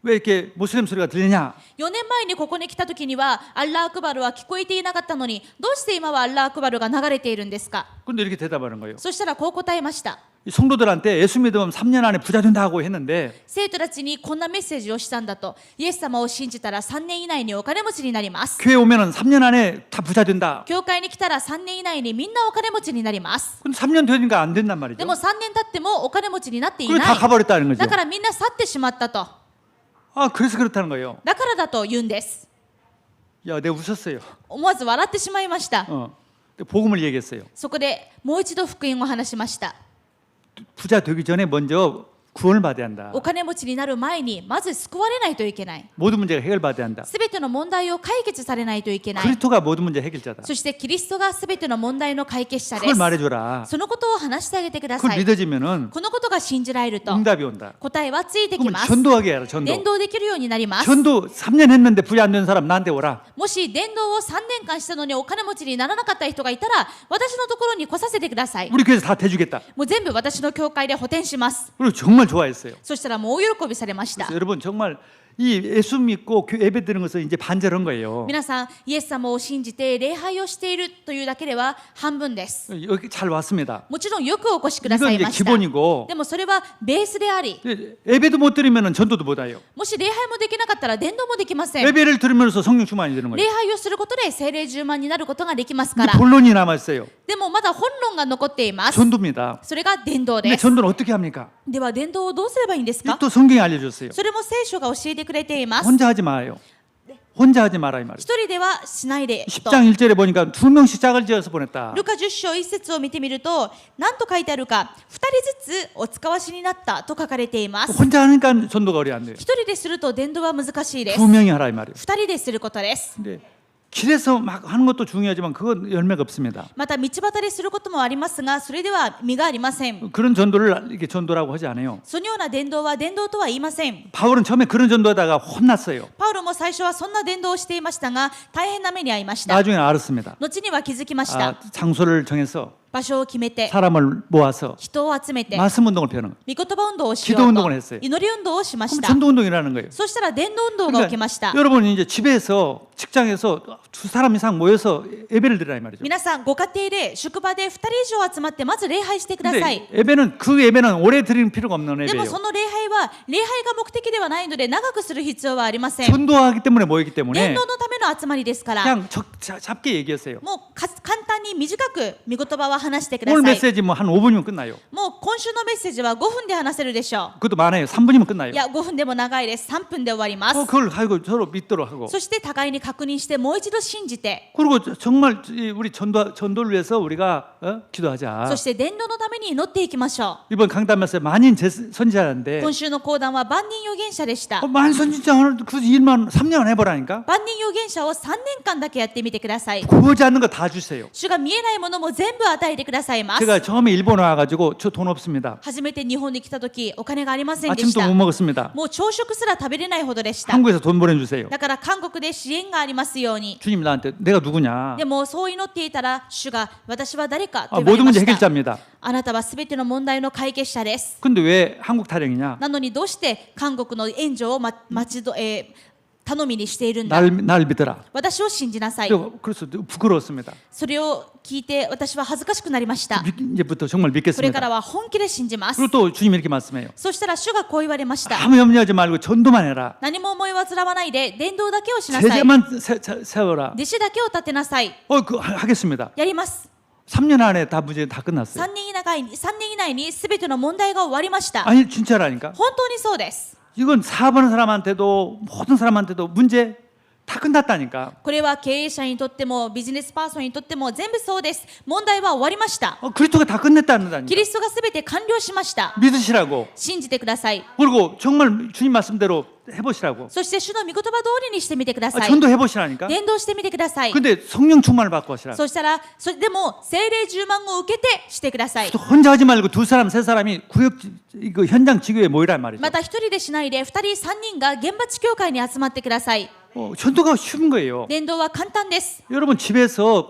왜 이렇게 모슬렘 소리가 들리냐? 4年前にここに来た時にはアッラーアクバルは聞こえていなかったのにどうして今はアッラーアクバルが流れているんですか。 근데 이렇게 대답하는 거예요. そしたらこう答えました。 이 성도들한테 예수 믿으면 3년 안에 부자 된다고 했는데 生徒たちにこんなメッセージをしたんだと。イエス様を信じたら3年以内にお金持ちになります。 교회 오면은 3년 안에 다 부자 된다. 教会に来たら3年以内にみんなお金持ちになります。 근데 3년 되니까 안 된단 で 말이죠. も3年経ってもお金持ちになってい 그래 な 다 い。 가버렸다는 거죠. だからみんな去ってしまったと。 아 그래서 그렇다는 거예요. だからだと言うんです。 야 내가 웃었어요. 思わず笑ってしまいました。 근데 복음을 얘기했어요. そこでもう一度福音を話しました。 부자 되기 전에 먼저 구원을 받아야 한다. お金持ちになる前にまず救われないといけない。 모든 문제가 해결받아야 한다. すべての問題を解決されないといけない。 그리스도가 모든 문제 해결자다. そしてキリストがすべての問題の解決者で 그걸 す。 말해줘라. そのことを話してあげてくだ 그걸 さい。 믿어지면은 このことが信じられると 응답이 온다. 答えはついてき 그러면 ます。 전도하게 해라. 전도. 伝道できるようになります。 전도 3년 했는데 부자 안 된 사람 나한테 오라. もし伝道を3年間したのにお金持ちにならなかった人がいたら私のところに来させてください。 우리 교회에서 다 대주겠다. もう全部私の教会で補填します。 그리고 정말 좋아했어요. そしたらもう大喜びされました。 그래서 여러분 정말 이 예수 믿고 예배 드리는 것은 이제 반절한 거예요. 皆さんイエス様を信じて礼拝をしているというだけでは半分です。 여기 잘 왔습니다. もちろんよくお越しくださ 이건 い 이제 ました。 기본이고 でもそれはベースであり、 예배도 못 드리면 전도도 못 해요. もし礼拝もできなかったら伝道もできません。 예배를 들으면서 성령 충만이 되는 礼 거예요. 拝をすることで聖霊充満になることができますか 근데 ら。 본론이 남아 있어요. でもまだ本論が残っています。 전도입니다. それが伝道 근데 です。 전도는 어떻게 합니까? では伝道をどうすればいいんですか。 또 성경이 알려줬어요. それも聖書が教えてくれています。 혼자 하지 마요. 혼자 하지 마라 이 말이에요. 一人ではしないでと。 10장 1절에 보니까 2명씩 짝을 지어서 보냈다. ルカ10章1節を見てみると何と書いてあるか、2人ずつお使わしになったと書かれています。 혼자 하니까 전도가 어려워 안 돼요. 一人ですると伝道は難しいです。 2명이 하라 이 말이에요. 2人ですることです。 근데 길에서 막 하는 것도 중요하지만 그건 열매가 없습니다. また道端ですることもありますが、それでは実がありません。 그런 전도를 이렇게 전도라고 하지 않아요. そのような伝道は伝道とは言いません。 바울은 처음에 그런 전도하다가 혼났어요. パウロも最初はそんな伝道をしていましたが、大変な目に遭いました。 나중에 알았습니다. 後には気づきました。 장소를 정해서 場所を決めて、 사람을 모아서 人を集めて、 말씀 운동을 펴는 거예요. 御言葉運動をしよ 기도 う 운동을 と 했어요. 祈り運動をしまし 그럼 た。 전도 운동이라는 거예요. そしたら伝道運動が起きました。 여러분 이제 집에서 직장에서 2사람 이상 모여서 예배를 드리라 이 말이죠. 皆さんご家庭で職場で2人以上集まってまず礼拝してください。 근데 예배는 그 예배는 오래 드리는 필요가 없는 でも 예배예요. その礼拝は礼拝が目的ではないので長くする必要はありません。 전도하기 때문에 모이기 때문에 伝道のための集まりですから、 그냥 잡게 얘기했어요. もう簡単に短く御言葉は話してくだ 오늘 さい。 메시지 뭐 한 5분이면 끝나요. もう今週のメッセージは5分で話せるでしょ 그것도 많아요. 3분이면 끝나요. う。いや、5分でも長いです。3分で終わります。 그걸 가지고 서로 믿도록 하고. そして互いに確認してもう一度信じて、 그리고 정말 우리 전도를 위해서 우리가 기도하자. そして伝道のために祈っていきましょ 이번 강단에서 만인 선지자인데 う。今週の講談は万人預言者でした。 만인 선지자를 그 일만 3년 해보라니까. 万人預言者を3年間だけやってみてください。 보지 않는 거 다 주세요. 主が見えないものも全部与えてくださいます。 제가 처음에 일본 와가지고 저 돈 없습니다. 初めて日本に来た時お金がありませんでし 아침도 た。 못 먹었습니다. もう朝食すら食べれないほどでした。 한국에서 돈 보내주세요. だから韓国で支援がありますように。 주님 나한테 내가 누구냐. でもそう祈っていたら主が私は誰かと 아, 言われ 모든 ま 문제 した。 해결자입니다. あなたはすべての問題の解決者です。 근데 왜 한국 타령이냐. なのにどうして韓国の援助を頼みにしているんだ。 날 믿어라. 私を信じなさい。 그래서 부끄러웠습니다. それを聞いて私は恥ずかしくなりました。 이제부터 정말 これから 믿겠습니다. は本気で信じます。 그리고 또 주님이 이렇게 말씀해요. そしたら主がこう言われました。 아무 염려하지 말고 전도만 해라. 何も思い煩わないで伝道だけをしなさい。 제자만 세워라. 弟子だけを立てなさい。 하겠습니다. やります。 3년 안에 다 문제 다 끝났어요. 3年以内に全ての問題が終わりました。 아니 진짜라니까. 本当にそうです。 이건 사업하는 사람한테도 모든 사람한테도 문제 다 끝났다니까. これは経営者にとってもビジネスパーソンにとっても全部そうです。問題は終わりました。 그리스도가 다 끝냈다는 キリストがすべて完了しました。 믿으시라고. 信じてください。 그리고 정말 주님 말씀대로 해보시라고. そして主の御言葉通りにしてみてください。 전도해보시라니까. 伝道してみてください。 근데 성령 충만을 받고 하시라고. そしたらでも聖霊充満を受けてしてください。 또 혼자 하지 말고 두 사람 세 사람이 구역 그 현장 지교에 모이란 말이죠. また一人でしないで2人3人が現場地教会に集まってください。 전도가 쉬운 거예요. 伝道は簡単です。 여러분 집에서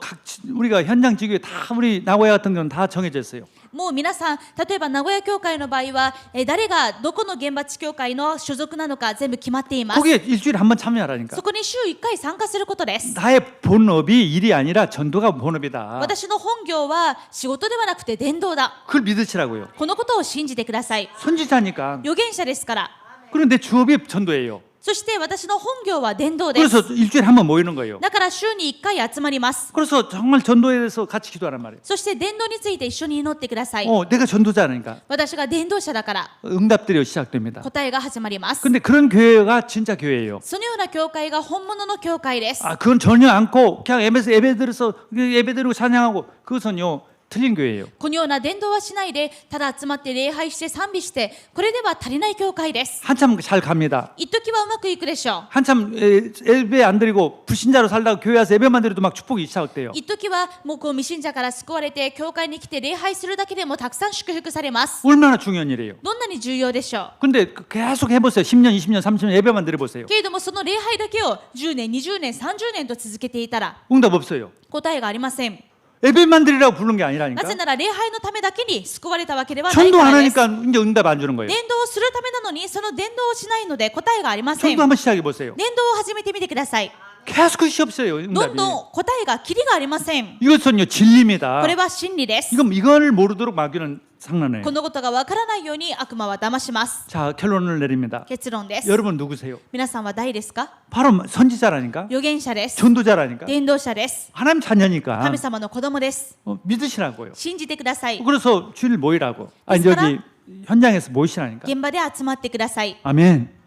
우리가 현장 지교에 다 우리 나고야 같은 경우는 다 정해져 있어요. もう皆さん、例えば名古屋教会の場合は、誰がどこの現場地教会の所属なのか全部決まっています。 거기에 일주일에 한 번 참여하라니까. そこに週1回参加することです。 나의 본업이 일이 아니라 전도가 본업이다. 私の本業は仕事ではなくて伝道だ。 그걸 믿으시라고요. このことを信じてください。 선지자니까. 預言者ですから。 그런데 내 주업이 전도예요. そして私の本業は伝道です。 그래서 일주일에 한 번 모이는 거예요. だから週に1回集まります。 그래서 정말 전도에 대해서 같이 기도하란 말이에요. そして伝道について一緒に祈ってください。 내가 전도자니까 私が伝道者だから 응답들이 시작됩니다. 答えが始まります。 근데 그런 교회가 진짜 교회예요. そのような教会が本物の教会です。 그건 전혀 않고 그냥 예배 드려서 예배 드리고 찬양하고 그것은요 틀린 교회예요. このような伝道はしないで、ただ集まって礼拝して賛美して、これでは足りない教会です。 한참 잘 갑니다. 一時はうまくいくでしょう。 한참 예배 안 드리고 불신자로 살다가 교회 와서 예배만 드려도 막 축복이 시작돼요. 一時はもうこう未信者から救われて、教会に来て礼拝するだけでもたくさん祝福されます。 얼마나 중요한 일이에요. どんなに重要でしょう。 근데 계속 해보세요. 10년, 20년, 30년 예배만 드려보세요. けれどもその礼拝だけを10年、20年、30年と続けていたら 응답 없어요. 答えがありません。 예배만 드리라고 부른 게 な 아니라니까. ぜなら礼拝のためだけに救われたわけではない 전도 か 안 らです。 하니까 이제 응답 안 주는 거예요. 伝道をするためなのにその伝道をしないので答えがありません。 전도 伝 한번 시작해 보세요. 道を始めてみてください。 계속 끝이 없어요. どん 응답이. どん答えがキリがありません。 이것은요 진리입니다. これは真理です。 이걸 모르도록 마귀는 상난해요. このことがわからないように悪魔は騙します。 자 결론을 내립니다. 結論です。 여러분 누구세요? 皆さんは誰ですか？ 바로 선지자라니까. 預言者です。 전도자라니까. 伝道者です。 하나님 자녀니까 神様の子供です。 믿으시라고요. 信じてください。 그래서 주일 모이라고. 아니 그래서 여기 현장에서 모이시라니까. 現場で集まってください。 아멘.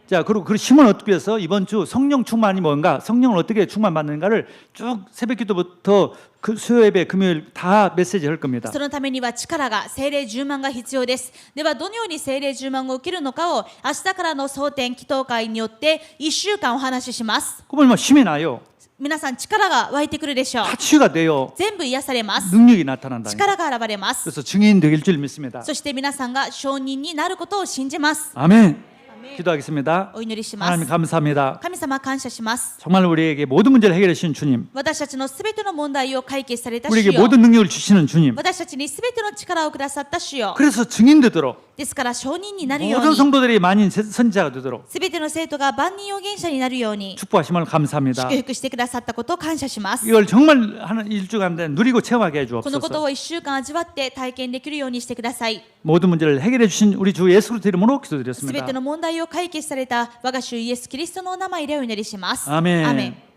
자 그리고 그 힘을 얻기 위해서 이번 주 성령 충만이 뭔가, 성령을 어떻게 충만받는가를 쭉 새벽기도부터 그 수요 예배, 금요일 다 메시지 할 겁니다. そのためには力が、聖霊充満が必要です。ではどのように聖霊充満を受けるのかを明日からの蒼天祈祷会によって1週間お話しします。 그러면 힘이 나요. 皆さん力が湧いてくるでしょう。 다 치유가 돼요. 全部癒されます。 능력이 나타난다. 力が現れます。 그래서 증인 되길 줄 믿습니다. そして皆さんが証人になることを信じます。 아멘. 기도하겠습니다. お祈りしま 하나님 す。 감사합니다. 神様感謝します。 정말 우리에게 모든 문제를 해결해 주신 주님, 私たちのすべての問題を解決された主 우리에게 よ。 모든 능력을 주시는 주님. 私たちにすべての力をくださった主よ。 그래서 증인 되도록 ですから証人になるよう 모든 に、 성도들이 만인 선지자가 되도록 すべての生徒が万人預言者になるように 축복하심을 감사합니다. 祝福してくださったことを感謝します。 이걸 정말 하는 일주간 누리고 체험하게 このこと 해주옵소서. を1週間味わって体験できるようにしてください。 모든 문제를 해결해 주신 우리 주 예수 그리스도 이름으로 すべ 기도드렸습니다. ての問題を解決された我が主イエス・キリストのお名前でお祈りします。 아멘. アーメン。